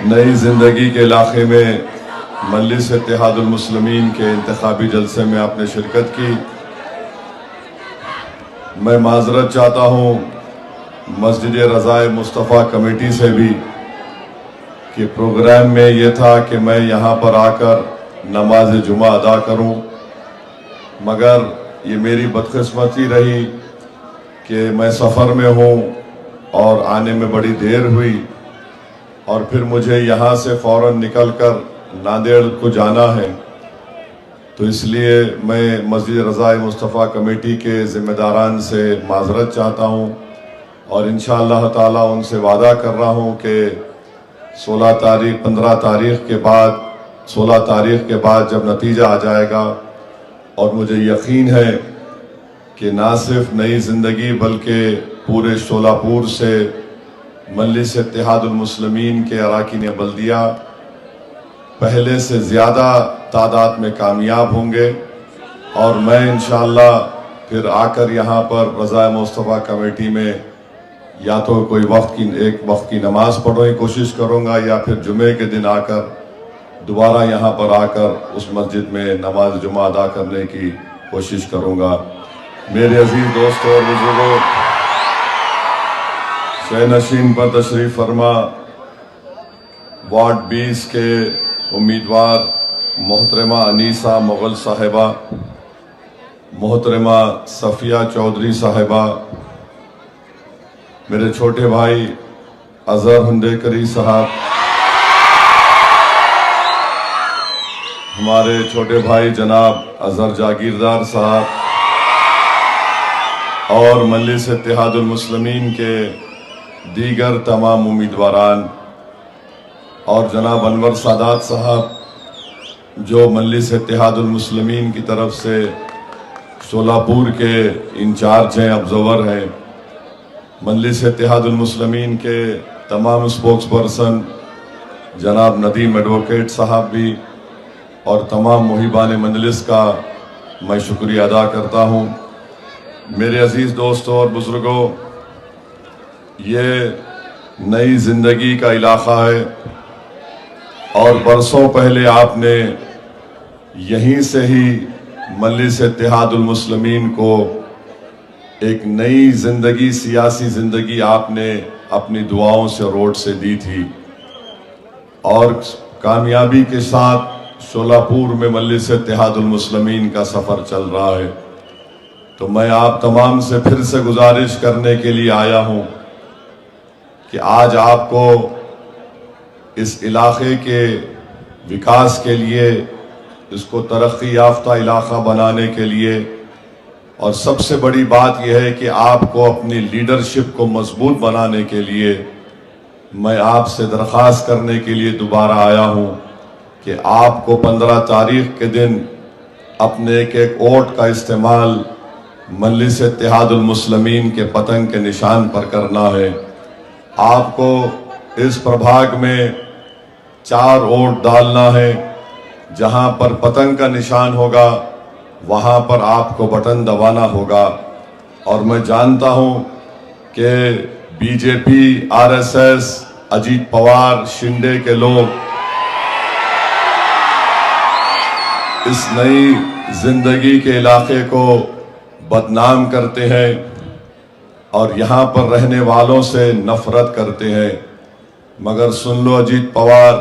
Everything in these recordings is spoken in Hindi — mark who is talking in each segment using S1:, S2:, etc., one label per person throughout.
S1: नई ज़िंदगी के इलाके में मजलिस इत्तेहादुल मुस्लिमीन के इंतखाबी जलसे में आपने शिरकत की। मैं माजरत चाहता हूँ मस्जिद रज़ाए मुस्तफ़ा कमेटी से भी कि प्रोग्राम में ये था कि मैं यहाँ पर आकर नमाज जुमा अदा करूँ, मगर ये मेरी बदकिस्मती रही कि मैं सफ़र में हूँ और आने में बड़ी देर हुई और फिर मुझे यहाँ से फ़ौरन निकलकर नांदेड़ को जाना है। तो इसलिए मैं मस्जिद रज़ाए मुस्तफ़ा कमेटी के ज़िम्मेदारान से माज़रत चाहता हूँ और इंशाअल्लाह ताला उनसे वादा कर रहा हूँ कि 15 तारीख़ के बाद 16 तारीख़ के बाद जब नतीजा आ जाएगा और मुझे यकीन है कि ना सिर्फ नई ज़िंदगी बल्कि पूरे शोलापुर से मजलिस इत्तेहादुल मुस्लिमीन के अराकीन बल्दिया पहले से ज़्यादा तादाद में कामयाब होंगे और मैं इंशाअल्लाह फिर आकर यहाँ पर रज़ाए मुस्तफ़ा कमेटी में या तो कोई एक वक्त की नमाज़ पढ़ने की कोशिश करूँगा या फिर जुमे के दिन आकर दोबारा यहाँ पर आकर उस मस्जिद में नमाज जुमा अदा करने की कोशिश करूँगा। मेरे अजीज़ दोस्तों और बुजुर्गों, शहनशीन पर तशरीफ़ फरमा वार्ड 20 के उम्मीदवार मोहतरमा अनीसा मुग़ल साहिबा, मोहतरमा सफ़िया चौधरी साहिबा, मेरे छोटे भाई अज़हर हुंडेकरी साहब, हमारे छोटे भाई जनाब अज़हर जागीरदार साहब और मजलिस इत्तेहादुल मुस्लिमीन के दीगर तमाम उम्मीदवारान और जनाब अनवर सादात साहब जो मजलिस इत्तेहादुल मुस्लिमीन की तरफ से शोलापुर के इंचार्ज हैं, ऑब्जर्वर हैं, मजलिस इत्तेहादुल मुस्लिमीन के तमाम स्पोक्स पर्सन जनाब नदीम एडवोकेट साहब भी और तमाम मुहिबान मजलिस का मैं शुक्रिया अदा करता हूँ। मेरे अजीज़ दोस्तों और बुज़ुर्गों, ये नई ज़िंदगी का इलाक़ा है और बरसों पहले आपने यहीं से ही मजलिस इत्तेहादुल मुस्लिमीन को एक नई ज़िंदगी, सियासी ज़िंदगी आपने अपनी दुआओं से रोड से दी थी और कामयाबी के साथ शोलापुर में मजलिस इत्तेहादुल मुस्लिमीन का सफ़र चल रहा है। तो मैं आप तमाम से फिर से गुजारिश करने के लिए आया हूँ कि आज आपको इस इलाके के विकास के लिए, इसको तरक्की याफ्ता इलाका बनाने के लिए और सबसे बड़ी बात यह है कि आपको अपनी लीडरशिप को मजबूत बनाने के लिए मैं आपसे दरख्वास्त करने के लिए दोबारा आया हूँ कि आपको 15 तारीख़ के दिन अपने एक वोट का इस्तेमाल मजलिस इत्तेहादुल मुस्लिमीन के पतंग के निशान पर करना है। आपको इस प्रभाग में 4 वोट डालना है। जहां पर पतंग का निशान होगा वहां पर आपको बटन दबाना होगा और मैं जानता हूं कि बीजेपी, आरएसएस, अजीत पवार, शिंदे के लोग इस नई जिंदगी के इलाके को बदनाम करते हैं और यहाँ पर रहने वालों से नफरत करते हैं। मगर सुन लो अजीत पवार,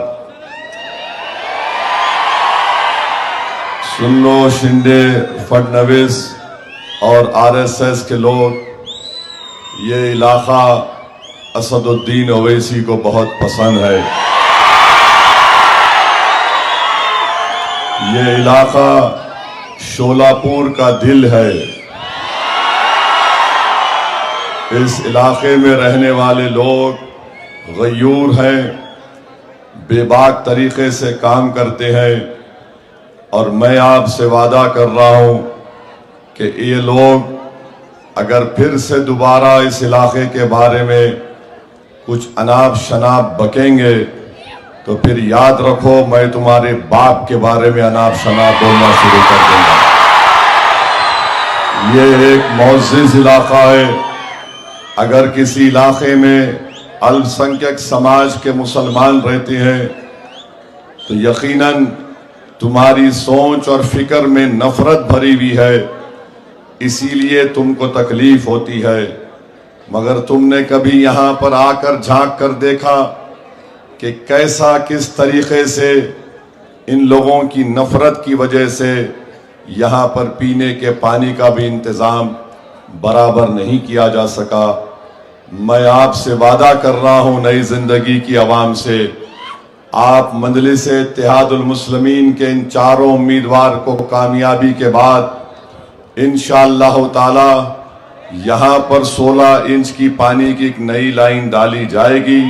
S1: सुन लो शिंदे, फडणवीस और आरएसएस के लोग, ये इलाका असदुद्दीन ओवैसी को बहुत पसंद है। ये इलाका शोलापुर का दिल है। इस इलाके में रहने वाले लोग गयूर हैं, बेबाक तरीके से काम करते हैं और मैं आपसे वादा कर रहा हूं कि ये लोग अगर फिर से दोबारा इस इलाके के बारे में कुछ अनाप शनाप बकेंगे तो फिर याद रखो मैं तुम्हारे बाप के बारे में अनाप शनाप बोलना शुरू कर दूंगा। ये एक मुअज़्ज़िज़ इलाका है। अगर किसी इलाके में अल्पसंख्यक समाज के मुसलमान रहते हैं तो यकीनन तुम्हारी सोच और फिक्र में नफरत भरी हुई है, इसीलिए तुमको तकलीफ होती है। मगर तुमने कभी यहाँ पर आकर झांक कर देखा कि कैसा किस तरीके से इन लोगों की नफरत की वजह से यहाँ पर पीने के पानी का भी इंतज़ाम बराबर नहीं किया जा सका। मैं आपसे वादा कर रहा हूँ नई ज़िंदगी की आवाम से, आप मजलिस इत्तेहादुल मुस्लिमीन के इन चारों उम्मीदवार को कामयाबी के बाद इंशाअल्लाह ताला यहाँ पर 16 इंच की पानी की एक नई लाइन डाली जाएगी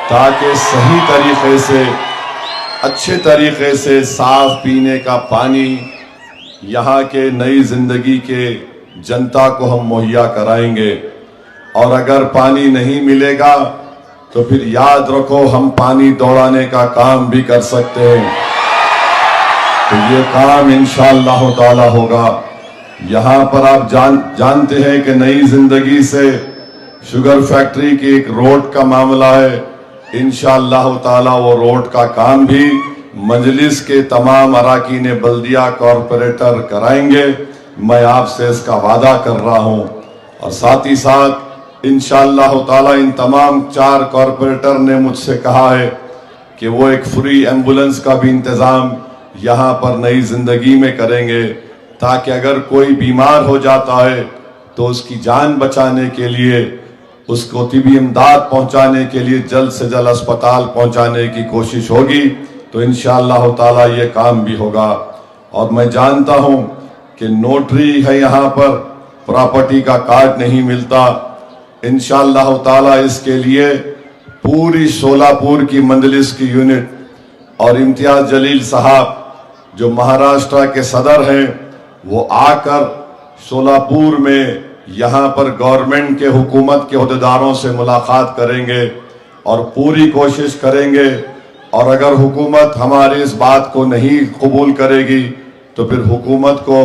S1: ताकि सही तरीके से, अच्छे तरीके से साफ पीने का पानी यहाँ के नई ज़िंदगी के जनता को हम मुहैया कराएंगे। और अगर पानी नहीं मिलेगा तो फिर याद रखो हम पानी दौड़ाने का काम भी कर सकते हैं, तो ये काम इंशाअल्लाह ताला होगा। यहाँ पर आप जानते हैं कि नई ज़िंदगी से शुगर फैक्ट्री की एक रोड का मामला है, इंशाअल्लाह ताला वो रोड का काम भी मजलिस के तमाम अराकीन बल्दिया कॉरपोरेटर कराएंगे। मैं आपसे इसका वादा कर रहा हूँ। और साथ ही साथ इंशाअल्लाह ताला इन तमाम 4 कॉरपोरेटर ने मुझसे कहा है कि वो एक फ्री एम्बुलेंस का भी इंतज़ाम यहाँ पर नई ज़िंदगी में करेंगे, ताकि अगर कोई बीमार हो जाता है तो उसकी जान बचाने के लिए, उसको तिबी इमदाद पहुँचाने के लिए जल्द से जल्द अस्पताल पहुँचाने की कोशिश होगी। तो इंशाअल्लाह ताला ये काम भी होगा। और मैं जानता हूँ कि नोटरी है यहाँ पर, प्रॉपर्टी का कार्ड नहीं मिलता। इंशाअल्लाह ताला इसके लिए पूरी शोलापुर की मंजलिस की यूनिट और इम्तियाज जलील साहब जो महाराष्ट्र के सदर हैं, वो आकर शोलापुर में यहाँ पर गवर्नमेंट के हुकूमत के अहदेदारों से मुलाकात करेंगे और पूरी कोशिश करेंगे। और अगर हुकूमत हमारी इस बात को नहीं कबूल करेगी तो फिर हुकूमत को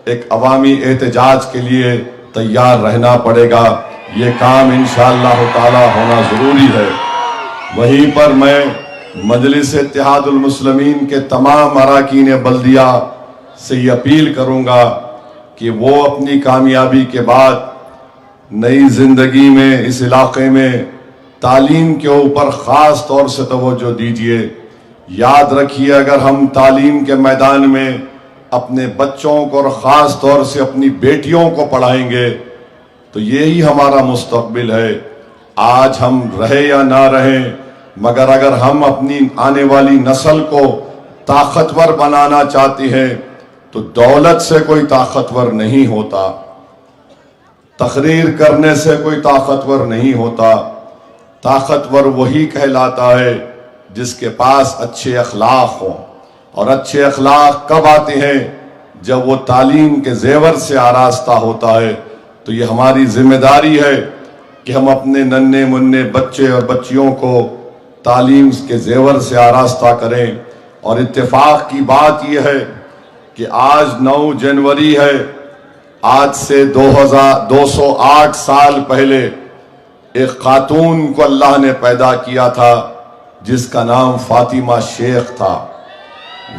S1: एक अवामी एहतजाज के लिए तैयार रहना पड़ेगा। ये काम इंशाअल्लाह ताला होना ज़रूरी है। वहीं पर मैं मजलिस इत्तेहादुल मुस्लिमीन के तमाम अराकीन बल्दिया से ये अपील करूँगा कि वो अपनी कामयाबी के बाद नई ज़िंदगी में इस इलाके में तालीम के ऊपर ख़ास तौर से तवज्जो दीजिए। याद रखिए, अगर हम तालीम के मैदान में अपने बच्चों को और ख़ास तौर से अपनी बेटियों को पढ़ाएंगे तो यही हमारा मुस्तकबिल है। आज हम रहे या ना रहें, मगर अगर हम अपनी आने वाली नस्ल को ताकतवर बनाना चाहते हैं तो दौलत से कोई ताकतवर नहीं होता, तकरीर करने से कोई ताकतवर नहीं होता। ताकतवर वही कहलाता है जिसके पास अच्छे अखलाक हों। और अच्छे अखलाक कब आते हैं? जब वो तालीम के जेवर से आरास्ता होता है। तो ये हमारी जिम्मेदारी है कि हम अपने नन्हे मुन्ने बच्चे और बच्चियों को तालीम के जेवर से आरास्ता करें। और इत्तेफाक की बात यह है कि आज 9 जनवरी है। आज से 208 साल पहले एक खातून को अल्लाह ने पैदा किया था जिसका नाम फातिमा शेख था।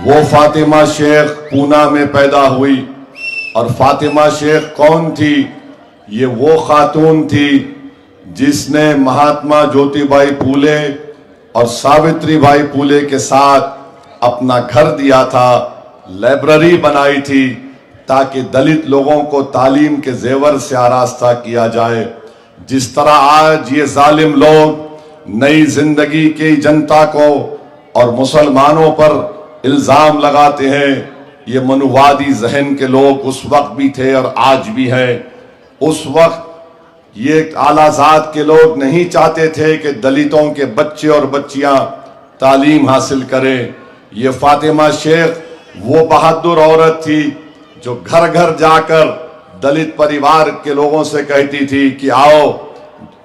S1: वो फातिमा शेख पूना में पैदा हुई। और फातिमा शेख कौन थी? ये वो खातून थी जिसने महात्मा ज्योतिबाई फूले और सावित्रीबाई फूले के साथ अपना घर दिया था, लाइब्रेरी बनाई थी ताकि दलित लोगों को तालीम के जेवर से आरास्ता किया जाए। जिस तरह आज ये जालिम लोग नई जिंदगी की जनता को और मुसलमानों पर इल्ज़ाम लगाते हैं, ये मनुवादी जहन के लोग उस वक्त भी थे और आज भी हैं। उस वक्त ये आलाजात के लोग नहीं चाहते थे कि दलितों के बच्चे और बच्चियां तालीम हासिल करें। ये फातिमा शेख वो बहादुर औरत थी जो घर घर जाकर दलित परिवार के लोगों से कहती थी कि आओ,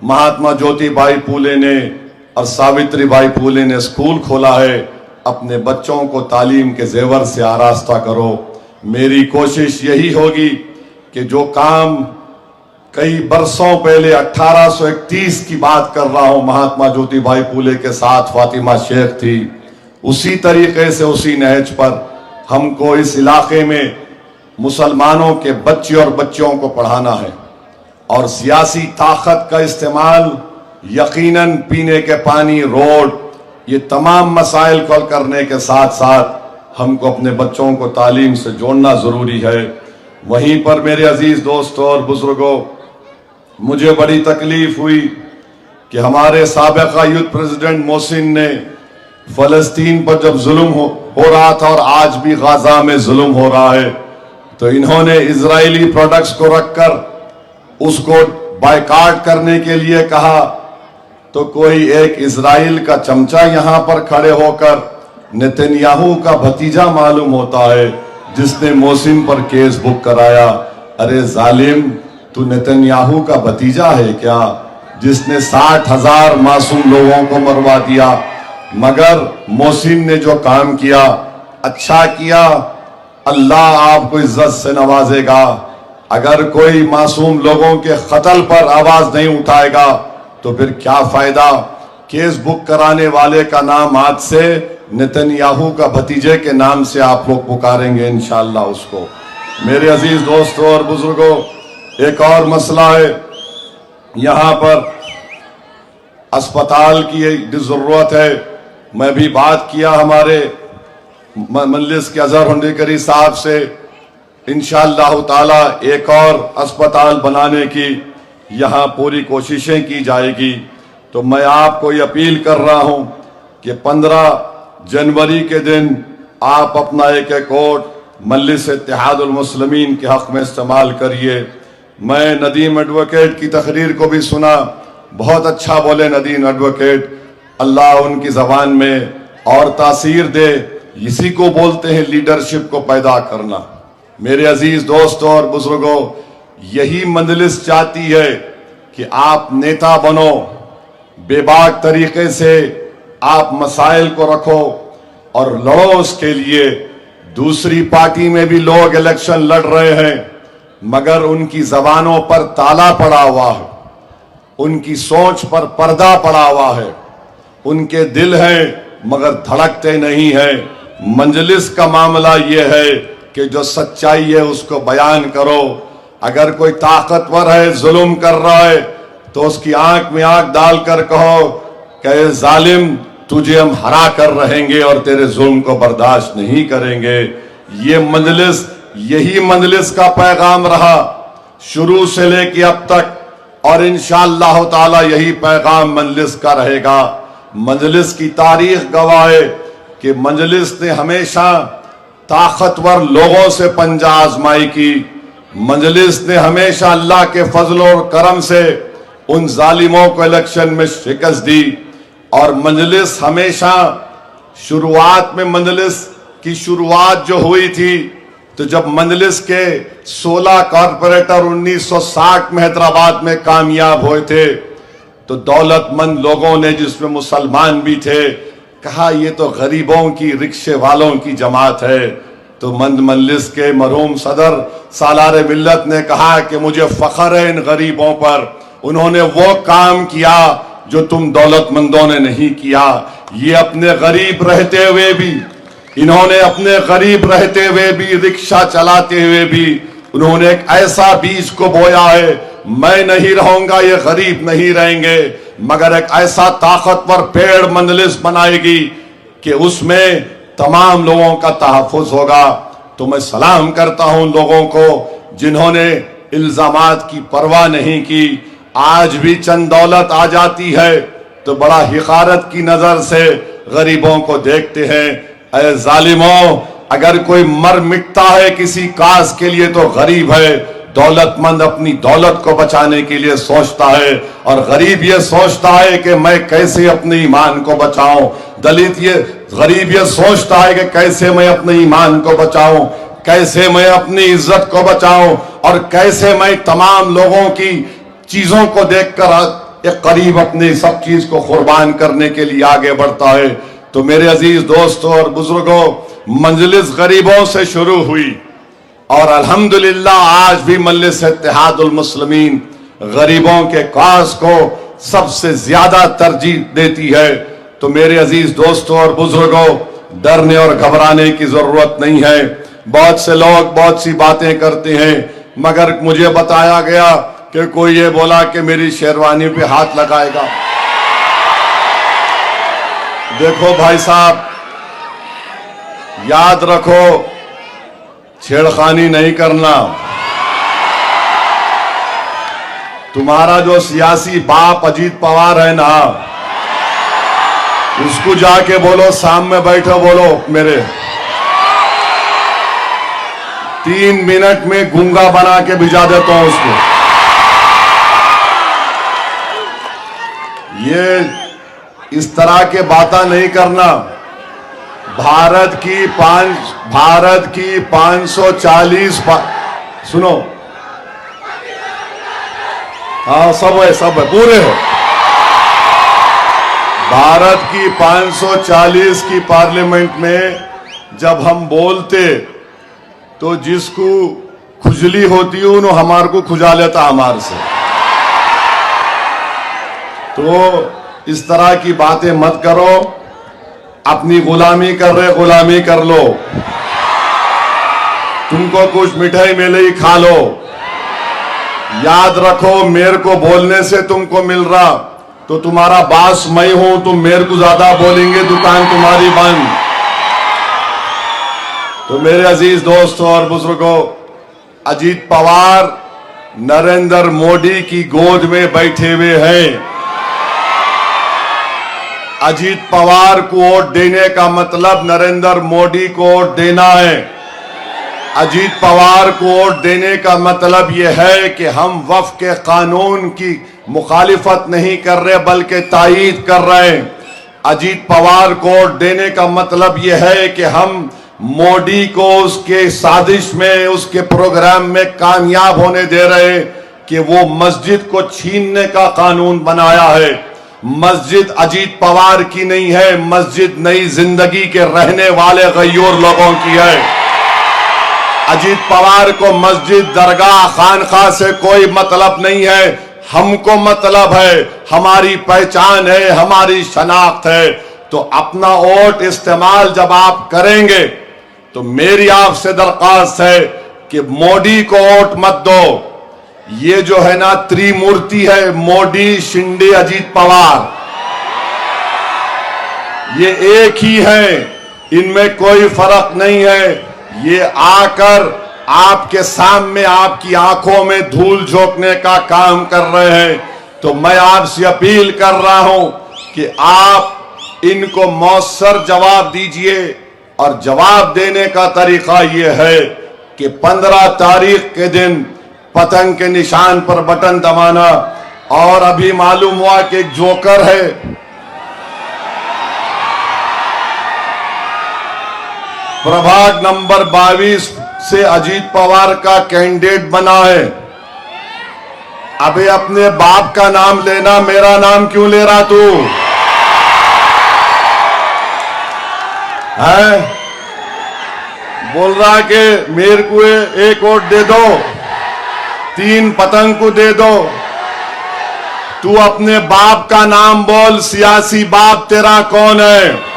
S1: महात्मा ज्योतिबाई फूले ने और सावित्रीबाई फूले ने स्कूल खोला है, अपने बच्चों को तालीम के जेवर से आरास्ता करो। मेरी कोशिश यही होगी कि जो काम कई बरसों पहले 1831 की बात कर रहा हूं, महात्मा ज्योतिबाई फूले के साथ फातिमा शेख थी। उसी तरीके से उसी नहज पर हमको इस इलाके में मुसलमानों के बच्चे और बच्चियों को पढ़ाना है और सियासी ताकत का इस्तेमाल यकीनन पीने के पानी, रोड, ये तमाम मसाइल को हल करने के साथ साथ हमको अपने बच्चों को तालीम से जोड़ना जरूरी है। वहीं पर मेरे अजीज दोस्तों और बुजुर्गों, मुझे बड़ी तकलीफ हुई कि हमारे साबिका यूथ प्रेसिडेंट मोहसिन ने फलस्तीन पर जब जुल्म हो रहा था और आज भी गाजा में जुल्म हो रहा है, तो इन्होंने इजरायली प्रोडक्ट्स को रखकर उसको बायकाट करने के लिए कहा। तो कोई एक इजराइल का चमचा यहां पर खड़े होकर नेतन्याहू का भतीजा मालूम होता है, जिसने मोहसिन पर केस बुक कराया। अरे जालिम, तू नेतन्याहू का भतीजा है क्या, जिसने 60,000 मासूम लोगों को मरवा दिया? मगर मोहसिन ने जो काम किया, अच्छा किया, अल्लाह आपको इज्जत से नवाजेगा। अगर कोई मासूम लोगों के कत्ल पर आवाज नहीं उठाएगा तो फिर क्या फायदा? केस बुक कराने वाले का नाम आज से नेतन्याहू का भतीजे के नाम से आप लोग पुकारेंगे इंशाअल्लाह उसको। मेरे अजीज दोस्तों और बुजुर्गों, एक और मसला है, यहां पर अस्पताल की जरूरत है। मैं भी बात किया हमारे मजलिस के अजहर हुंडेकरी साहब से, इंशाअल्लाह ताला एक और अस्पताल बनाने की यहां पूरी कोशिशें की जाएगी। तो मैं आपको ये अपील कर रहा हूं कि 15 जनवरी के दिन आप अपना एक वोट मजलिस इत्तेहादुल मुस्लिमीन के हक में इस्तेमाल करिए। मैं नदीम एडवोकेट की तकरीर को भी सुना, बहुत अच्छा बोले नदीम एडवोकेट, अल्लाह उनकी जबान में और तासीर दे। इसी को बोलते हैं लीडरशिप को पैदा करना। मेरे अजीज दोस्तों और बुजुर्गों, यही मजलिस चाहती है कि आप नेता बनो, बेबाक तरीके से आप मसाइल को रखो और लड़ो उसके लिए। दूसरी पार्टी में भी लोग इलेक्शन लड़ रहे हैं, मगर उनकी जबानों पर ताला पड़ा हुआ है, उनकी सोच पर पर्दा पड़ा हुआ है, उनके दिल हैं मगर धड़कते नहीं हैं। मंजलिस का मामला यह है कि जो सच्चाई है उसको बयान करो। अगर कोई ताकतवर है, जुल्म कर रहा है, तो उसकी आंख में आंख डालकर कहो कि जालिम, तुझे हम हरा कर रहेंगे और तेरे जुल्म को बर्दाश्त नहीं करेंगे। ये मजलिस, यही मजलिस का पैगाम रहा शुरू से लेके अब तक, और इंशाअल्लाह ताला यही पैगाम मजलिस का रहेगा। मजलिस की तारीख गवाह है कि मजलिस ने हमेशा ताकतवर लोगों से पंजा आजमाई की। मजलिस ने हमेशा अल्लाह के फजल और करम से उन जालिमों को इलेक्शन में शिकस्त दी। और मजलिस हमेशा शुरुआत में, मजलिस की शुरुआत जो हुई थी, तो जब मजलिस के 16 कॉरपोरेटर 1960 में हैदराबाद में कामयाब हुए थे, तो दौलतमंद लोगों ने, जिसमें मुसलमान भी थे, कहा ये तो गरीबों की, रिक्शे वालों की जमात है। तो मंद मजलिस के मरहूम सदर सालार मिल्लत ने कहा कि मुझे फख्र है इन गरीबों पर, उन्होंने वो काम किया जो तुम दौलतमंदों ने नहीं किया। ये अपने गरीब रहते हुए भी, इन्होंने अपने गरीब रहते हुए भी, रिक्शा चलाते हुए भी, उन्होंने एक ऐसा बीज को बोया है, मैं नहीं रहूंगा, ये गरीब नहीं रहेंगे, मगर एक ऐसा ताकतवर पेड़ मजलिस बनाएगी कि उसमें तमाम लोगों का तहफ़्फ़ुज़ होगा। तो मैं सलाम करता हूं लोगों को जिन्होंने इल्जामात की परवाह नहीं की। आज भी चंद दौलत आ जाती है तो बड़ा हिकारत की नजर से गरीबों को देखते हैं। ऐ जालिमों, अगर कोई मर मिटता है किसी काज के लिए तो गरीब है। दौलतमंद अपनी दौलत को बचाने के लिए सोचता है और गरीब ये सोचता है कि मैं कैसे अपने ईमान को बचाऊं। दलित ये, गरीब ये सोचता है कि कैसे मैं अपने ईमान को बचाऊं, कैसे मैं अपनी इज्जत को बचाऊं और कैसे मैं तमाम लोगों की चीजों को देखकर एक करीब अपनी सब चीज को कुर्बान करने के लिए आगे बढ़ता है। तो मेरे अजीज दोस्तों और बुजुर्गों, मजलिस गरीबों से शुरू हुई और अल्हम्दुलिल्लाह आज भी मजलिस इत्तेहादुल मुस्लिमीन गरीबों के काज को सबसे ज्यादा तरजीह देती है। तो मेरे अजीज दोस्तों और बुजुर्गों, डरने और घबराने की जरूरत नहीं है। बहुत से लोग बहुत सी बातें करते हैं, मगर मुझे बताया गया कि कोई ये बोला कि मेरी शेरवानी पे हाथ लगाएगा। देखो भाई साहब, याद रखो, छेड़खानी नहीं करना। तुम्हारा जो सियासी बाप अजीत पवार है ना, उसको जाके बोलो, सामने बैठो, बोलो मेरे 3 मिनट में गूंगा बना के भिजा देता हूं उसको। ये इस तरह के बातें नहीं करना। भारत की 540 सुनो, हाँ सब है पूरे है। भारत की 540 की पार्लियामेंट में जब हम बोलते तो जिसको खुजली होती है उन्होंने हमारे को खुजा लेता हमारे से। तो इस तरह की बातें मत करो। अपनी गुलामी कर रहे, गुलामी कर लो। तुमको कुछ मिठाई मिले ही खा लो। याद रखो, मेरे को बोलने से तुमको मिल रहा, तो तुम्हारा बास मैं हूं, तुम मेरे को ज्यादा बोलेंगे, दुकान तुम्हारी बंद। तो मेरे अजीज दोस्तों और बुजुर्गों, अजीत पवार नरेंद्र मोदी की गोद में बैठे हुए हैं। अजीत पवार को वोट देने का मतलब नरेंद्र मोदी को वोट देना है। अजीत पवार को वोट देने का मतलब यह है कि हम वक्फ के कानून की मुखालिफत नहीं कर रहे बल्कि तायीद कर रहे हैं। अजीत पवार को वोट देने का मतलब यह है कि हम मोदी को उसके साजिश में, उसके प्रोग्राम में कामयाब होने दे रहे हैं कि वो मस्जिद को छीनने का कानून बनाया है। मस्जिद अजीत पवार की नहीं है, मस्जिद नई जिंदगी के रहने वाले गयूर लोगों की है। अजीत पवार को मस्जिद, दरगाह, खानकाह से कोई मतलब नहीं है। हमको मतलब है, हमारी पहचान है, हमारी शनाख्त है। तो अपना वोट इस्तेमाल जब आप करेंगे तो मेरी आपसे दरख्वास्त है कि मोदी को वोट मत दो। ये जो है ना त्रिमूर्ति है, मोदी, शिंदे, अजीत पवार, ये एक ही है, इनमें कोई फर्क नहीं है। ये आकर आपके सामने, आपकी आंखों में धूल झोंकने का काम कर रहे हैं। तो मैं आपसे अपील कर रहा हूं कि आप इनको मौसर जवाब दीजिए। और जवाब देने का तरीका यह है कि 15 तारीख के दिन पतंग के निशान पर बटन दबाना। और अभी मालूम हुआ कि एक जोकर है, प्रभाग नंबर 22 से अजीत पवार का कैंडिडेट बना है। अबे अपने बाप का नाम लेना, मेरा नाम क्यों ले रहा तू है? बोल रहा कि मेरे को एक वोट दे दो, 3 पतंग को दे दो। तू अपने बाप का नाम बोल, सियासी बाप तेरा कौन है?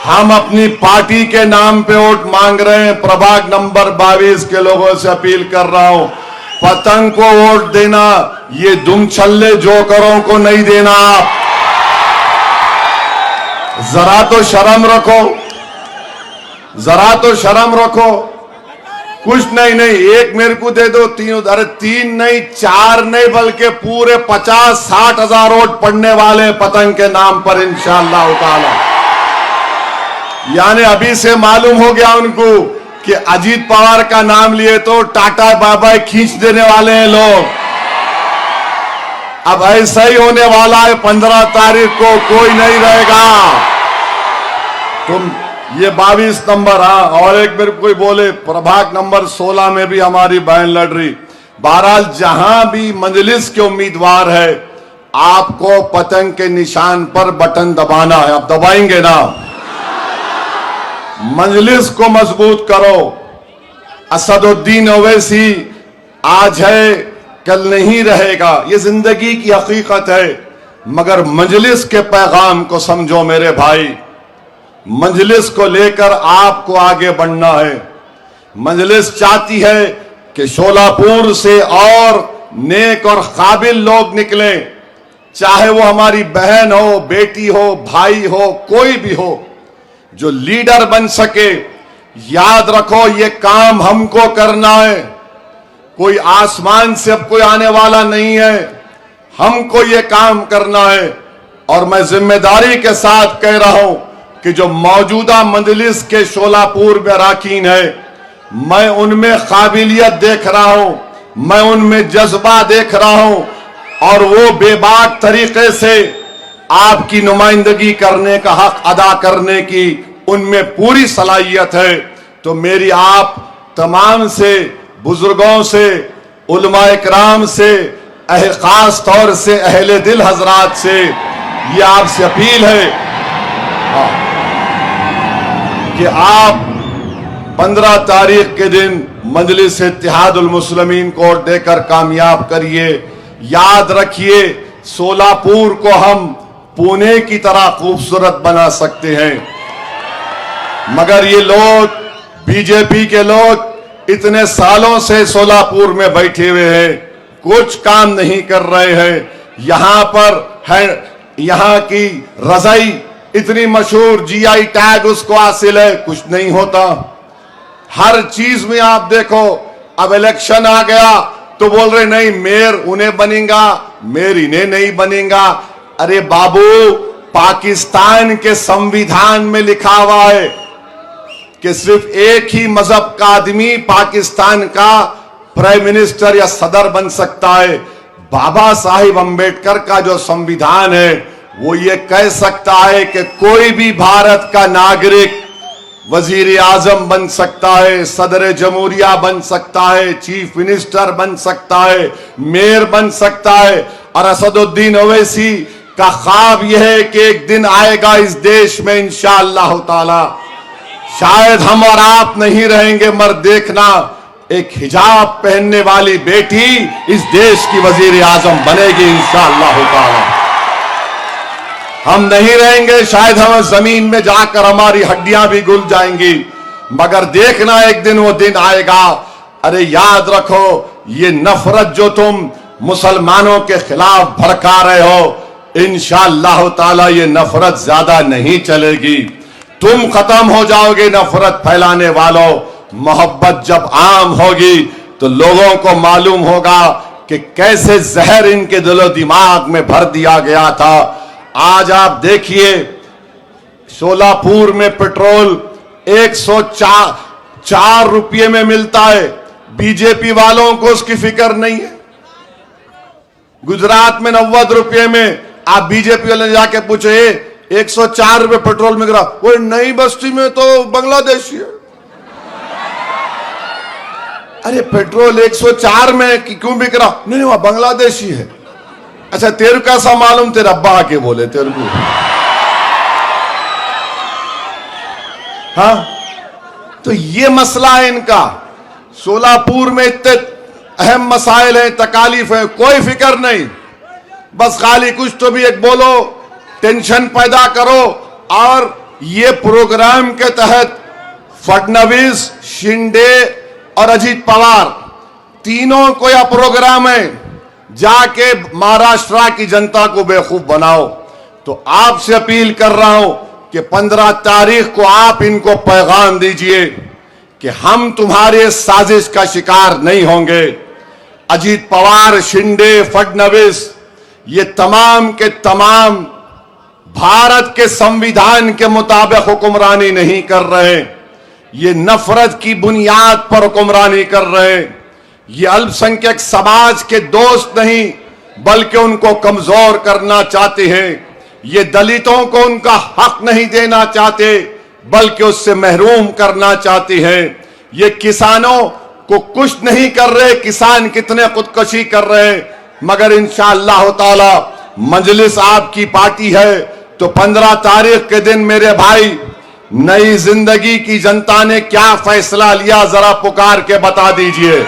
S1: हम अपनी पार्टी के नाम पे वोट मांग रहे हैं। प्रभाग नंबर 22 के लोगों से अपील कर रहा हूं, पतंग को वोट देना, ये दुम छल्ले जोकरों को नहीं देना। आप जरा तो शर्म रखो, जरा तो शर्म रखो। कुछ नहीं, एक मेरे को दे दो, 3, अरे 3 नहीं, 4 नहीं, बल्कि पूरे 50-60 हजार वोट पड़ने वाले पतंग के नाम पर इंशाअल्लाह ताला। यानी अभी से मालूम हो गया उनको कि अजीत पवार का नाम लिए तो टाटा बाबा खींच देने वाले हैं लोग। अब ऐसा ही होने वाला है। 15 तारीख को कोई नहीं रहेगा। तुम ये 22 नंबर, हाँ, और एक मेरे कोई बोले प्रभाग नंबर 16 में भी हमारी बहन लड़ रही। बहरहाल जहां भी मजलिस के उम्मीदवार है, आपको पतंग के निशान पर बटन दबाना है। आप दबाएंगे ना? मजलिस को मजबूत करो। असदुद्दीन ओवैसी आज है कल नहीं रहेगा, ये जिंदगी की हकीकत है। मगर मजलिस के पैगाम को समझो मेरे भाई, मजलिस को लेकर आपको आगे बढ़ना है। मजलिस चाहती है कि शोलापुर से और नेक और काबिल लोग निकले, चाहे वो हमारी बहन हो, बेटी हो, भाई हो, कोई भी हो, जो लीडर बन सके। याद रखो ये काम हमको करना है, कोई आसमान से अब कोई आने वाला नहीं है, हमको ये काम करना है। और मैं जिम्मेदारी के साथ कह रहा हूं कि जो मौजूदा मजलिस के शोलापुर में अरकान है, मैं उनमें काबिलियत देख रहा हूं, मैं उनमें जज्बा देख रहा हूं, और वो बेबाक तरीके से आपकी नुमाइंदगी करने का हक अदा करने की उनमें पूरी सलाहियत है। तो मेरी आप तमाम से, बुजुर्गों से, उलमाए किराम से, खास तौर से अहले दिल हजरात से ये आपसे अपील है कि आप 15 तारीख के दिन मजलिस इत्तेहादुल मुस्लिमीन को देकर कामयाब करिए। याद रखिए, शोलापुर को हम पुणे की तरह खूबसूरत बना सकते हैं, मगर ये लोग, बीजेपी के लोग इतने सालों से शोलापुर में बैठे हुए हैं, कुछ काम नहीं कर रहे हैं। यहां पर है, यहां की रजाई इतनी मशहूर, जीआई टैग उसको हासिल है, कुछ नहीं होता। हर चीज में आप देखो, अब इलेक्शन आ गया तो बोल रहे नहीं मेयर उन्हें बनेगा, मेयर इन्हें नहीं बनेगा। अरे बाबू, पाकिस्तान के संविधान में लिखा हुआ है कि सिर्फ एक ही मजहब का आदमी पाकिस्तान का प्राइम मिनिस्टर या सदर बन सकता है। बाबा साहिब अंबेडकर का जो संविधान है वो ये कह सकता है कि कोई भी भारत का नागरिक वजीर आजम बन सकता है, सदर जमहूरिया बन सकता है, चीफ मिनिस्टर बन सकता है, मेयर बन सकता है। और असदुद्दीन ओवैसी का ख्वाब यह है कि एक दिन आएगा इस देश में इंशाअल्लाह ताला, शायद हम और आप नहीं रहेंगे, मगर देखना एक हिजाब पहनने वाली बेटी इस देश की वजीर आजम बनेगी इंशाअल्लाह ताला। हम नहीं रहेंगे, शायद हम जमीन में जाकर हमारी हड्डियां भी घुल जाएंगी, मगर देखना एक दिन वो दिन आएगा। अरे याद रखो, ये नफरत जो तुम मुसलमानों के खिलाफ भड़का रहे हो, इंशाअल्लाह ताला ये नफरत ज्यादा नहीं चलेगी, तुम खत्म हो जाओगे नफरत फैलाने वालों। मोहब्बत जब आम होगी तो लोगों को मालूम होगा कि कैसे जहर इनके दिलो दिमाग में भर दिया गया था। आज आप देखिए, शोलापुर में पेट्रोल 104 रुपये में मिलता है, बीजेपी वालों को उसकी फिक्र नहीं है। गुजरात में 90 रुपये में, आप बीजेपी वाले जाके पूछे 104 रुपये पेट्रोल मिल रहा, वो नई बस्ती में तो बांग्लादेशी है। अरे पेट्रोल 104 में क्यों बिक रहा? नहीं, वह बांग्लादेशी है। अच्छा, तेरे को कैसा मालूम? तेरे अब्बा आके बोले तेरे को। हाँ, तो ये मसला है इनका। शोलापुर में इतने अहम मसाइल हैं, तकालीफ है, कोई फिक्र नहीं, बस खाली कुछ तो भी एक बोलो, टेंशन पैदा करो। और ये प्रोग्राम के तहत फडणवीस, शिंदे और अजीत पवार तीनों को यह प्रोग्राम है, जाके महाराष्ट्र की जनता को बेवकूफ बनाओ। तो आपसे अपील कर रहा हूं कि 15 तारीख को आप इनको पैगाम दीजिए कि हम तुम्हारे साजिश का शिकार नहीं होंगे। अजीत पवार, शिंदे, फडणवीस, ये तमाम के तमाम भारत के संविधान के मुताबिक हुक्मरानी नहीं कर रहे, ये नफरत की बुनियाद पर हुक्मरानी कर रहे हैं। ये अल्पसंख्यक समाज के दोस्त नहीं, बल्कि उनको कमजोर करना चाहते हैं। ये दलितों को उनका हक नहीं देना चाहते, बल्कि उससे महरूम करना चाहते हैं। ये किसानों को कुछ नहीं कर रहे, किसान कितने खुदकुशी कर रहे हैं, मगर इंशाअल्लाह ताला मजलिस आपकी पार्टी है तो 15 तारीख के दिन मेरे भाई, नई जिंदगी की जनता ने क्या फैसला लिया, जरा पुकार के बता दीजिए।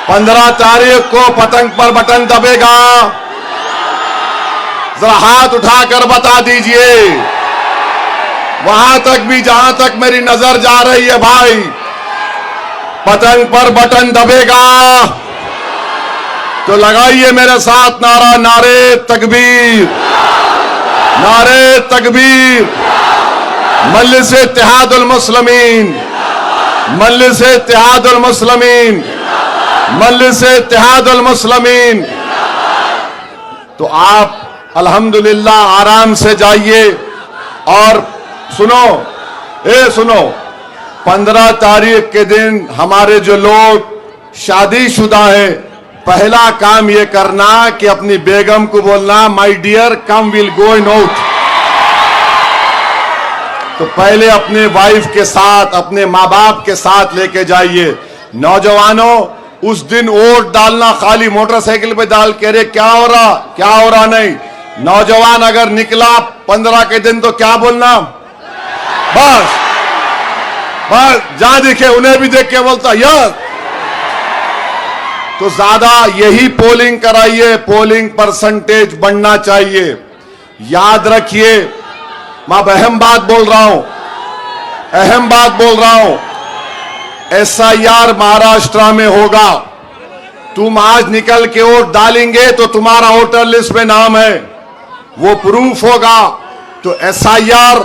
S1: 15 तारीख को पतंग पर बटन दबेगा, जरा हाथ उठाकर बता दीजिए। वहां तक भी जहां तक मेरी नजर जा रही है भाई, पतंग पर बटन दबेगा तो लगाइए मेरे साथ नारा, नारे तकबीर, नारे तकबीर। मजलिस इत्तेहादुल मुस्लिमीन, मजलिस इत्तेहादुल मुस्लिमीन, मजलिस इत्तेहादुल मुस्लिमीन। तो आप अल्हम्दुलिल्लाह आराम से जाइए और सुनो, 15 तारीख के दिन हमारे जो लोग शादीशुदा हैं, पहला काम ये करना कि अपनी बेगम को बोलना, my dear come will go in out. तो पहले अपने वाइफ के साथ, अपने माँ बाप के साथ लेके जाइए। नौजवानों, उस दिन वोट डालना खाली मोटरसाइकिल पे डाल के अरे क्या हो रहा नहीं। नौजवान अगर निकला 15 के दिन तो क्या बोलना, बस जहां दिखे उन्हें भी देख के बोलता यस। तो ज्यादा यही पोलिंग कराइए, पोलिंग परसेंटेज बढ़ना चाहिए। याद रखिए, मैं अहम बात बोल रहा हूं, SIR महाराष्ट्र में होगा। तुम आज निकल के वोट डालेंगे तो तुम्हारा वोटर लिस्ट में नाम है, वो प्रूफ होगा। तो SIR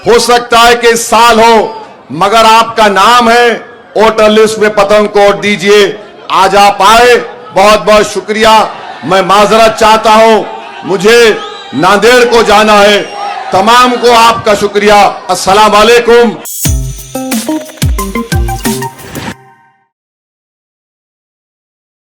S1: हो सकता है कि इस साल हो, मगर आपका नाम है वोटर लिस्ट में, पतंग को वोट दीजिए। आज आप आए, बहुत बहुत शुक्रिया। मैं माजरत चाहता हूं, मुझे नांदेड़ को जाना है। तमाम को आपका शुक्रिया। अस्सलाम वालेकुम।